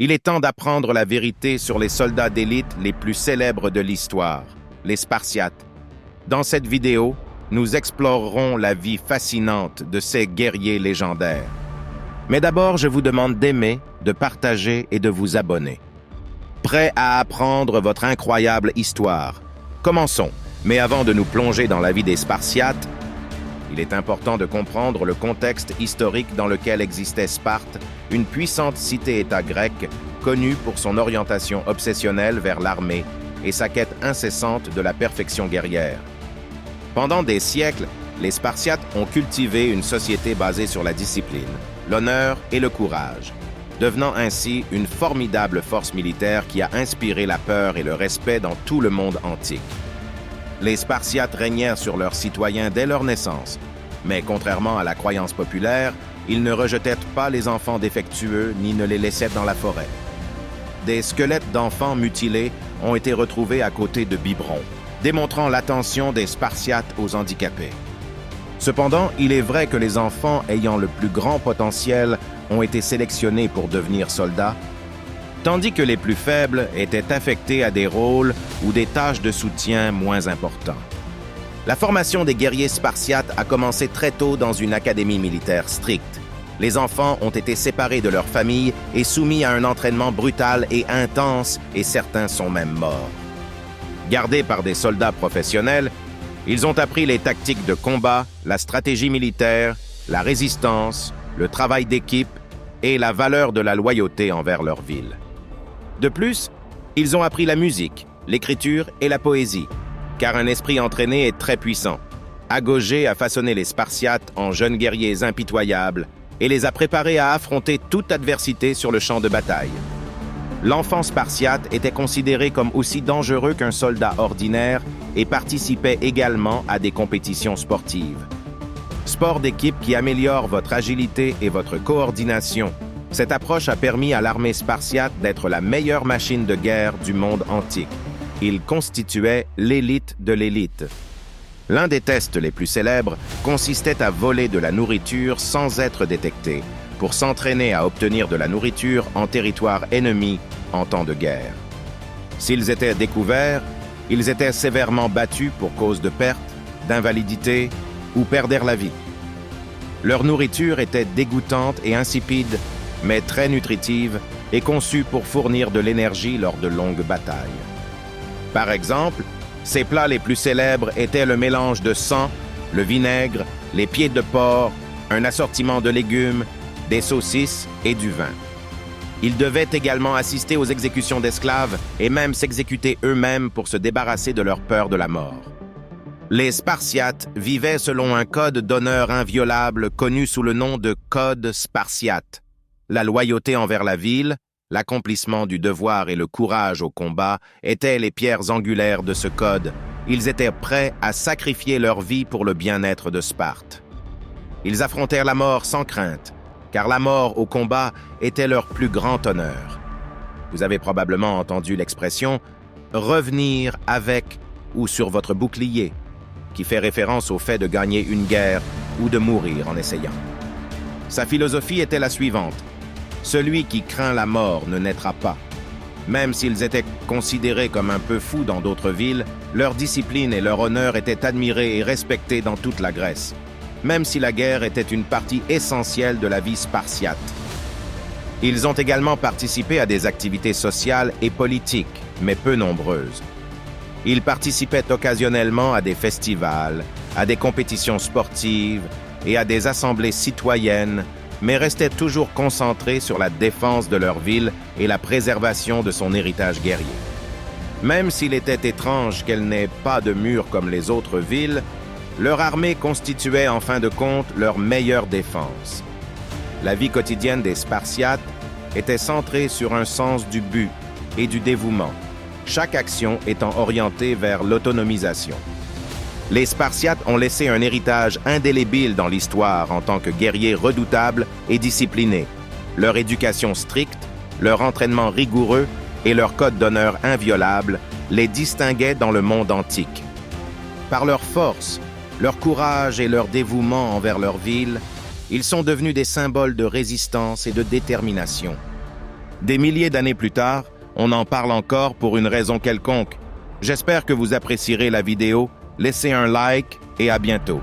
Il est temps d'apprendre la vérité sur les soldats d'élite les plus célèbres de l'histoire, les Spartiates. Dans cette vidéo, nous explorerons la vie fascinante de ces guerriers légendaires. Mais d'abord, je vous demande d'aimer, de partager et de vous abonner. Prêts à apprendre votre incroyable histoire? Commençons. Mais avant de nous plonger dans la vie des Spartiates, il est important de comprendre le contexte historique dans lequel existait Sparte, une puissante cité-État grecque connue pour son orientation obsessionnelle vers l'armée et sa quête incessante de la perfection guerrière. Pendant des siècles, les Spartiates ont cultivé une société basée sur la discipline, l'honneur et le courage, devenant ainsi une formidable force militaire qui a inspiré la peur et le respect dans tout le monde antique. Les Spartiates régnèrent sur leurs citoyens dès leur naissance, mais contrairement à la croyance populaire, ils ne rejetaient pas les enfants défectueux ni ne les laissaient dans la forêt. Des squelettes d'enfants mutilés ont été retrouvés à côté de biberons, démontrant l'attention des Spartiates aux handicapés. Cependant, il est vrai que les enfants ayant le plus grand potentiel ont été sélectionnés pour devenir soldats, tandis que les plus faibles étaient affectés à des rôles ou des tâches de soutien moins importants. La formation des guerriers spartiates a commencé très tôt dans une académie militaire stricte. Les enfants ont été séparés de leurs familles et soumis à un entraînement brutal et intense, et certains sont même morts. Gardés par des soldats professionnels, ils ont appris les tactiques de combat, la stratégie militaire, la résistance, le travail d'équipe et la valeur de la loyauté envers leur ville. De plus, ils ont appris la musique, l'écriture et la poésie, car un esprit entraîné est très puissant. Agogé a façonné les Spartiates en jeunes guerriers impitoyables et les a préparés à affronter toute adversité sur le champ de bataille. L'enfant spartiate était considéré comme aussi dangereux qu'un soldat ordinaire et participait également à des compétitions sportives. Sport d'équipe qui améliore votre agilité et votre coordination. Cette approche a permis à l'armée spartiate d'être la meilleure machine de guerre du monde antique. Il constituait l'élite de l'élite. L'un des tests les plus célèbres consistait à voler de la nourriture sans être détecté, pour s'entraîner à obtenir de la nourriture en territoire ennemi en temps de guerre. S'ils étaient découverts, ils étaient sévèrement battus pour cause de perte, d'invalidité ou perdèrent la vie. Leur nourriture était dégoûtante et insipide, mais très nutritive et conçue pour fournir de l'énergie lors de longues batailles. Par exemple, ces plats les plus célèbres étaient le mélange de sang, le vinaigre, les pieds de porc, un assortiment de légumes, des saucisses et du vin. Ils devaient également assister aux exécutions d'esclaves et même s'exécuter eux-mêmes pour se débarrasser de leur peur de la mort. Les Spartiates vivaient selon un code d'honneur inviolable connu sous le nom de Code spartiate. La loyauté envers la ville, l'accomplissement du devoir et le courage au combat étaient les pierres angulaires de ce code. Ils étaient prêts à sacrifier leur vie pour le bien-être de Sparte. Ils affrontèrent la mort sans crainte, car la mort au combat était leur plus grand honneur. Vous avez probablement entendu l'expression « revenir avec ou sur votre bouclier », qui fait référence au fait de gagner une guerre ou de mourir en essayant. Sa philosophie était la suivante: celui qui craint la mort ne naîtra pas. Même s'ils étaient considérés comme un peu fous dans d'autres villes, leur discipline et leur honneur étaient admirés et respectés dans toute la Grèce, même si la guerre était une partie essentielle de la vie spartiate. Ils ont également participé à des activités sociales et politiques, mais peu nombreuses. Ils participaient occasionnellement à des festivals, à des compétitions sportives et à des assemblées citoyennes, mais restaient toujours concentrés sur la défense de leur ville et la préservation de son héritage guerrier. Même s'il était étrange qu'elle n'ait pas de murs comme les autres villes, leur armée constituait en fin de compte leur meilleure défense. La vie quotidienne des Spartiates était centrée sur un sens du but et du dévouement, chaque action étant orientée vers l'autonomisation. Les Spartiates ont laissé un héritage indélébile dans l'histoire en tant que guerriers redoutables et disciplinés. Leur éducation stricte, leur entraînement rigoureux et leur code d'honneur inviolable les distinguaient dans le monde antique. Par leur force, leur courage et leur dévouement envers leur ville, ils sont devenus des symboles de résistance et de détermination. Des milliers d'années plus tard, on en parle encore pour une raison quelconque. J'espère que vous apprécierez la vidéo. Laissez un like et à bientôt.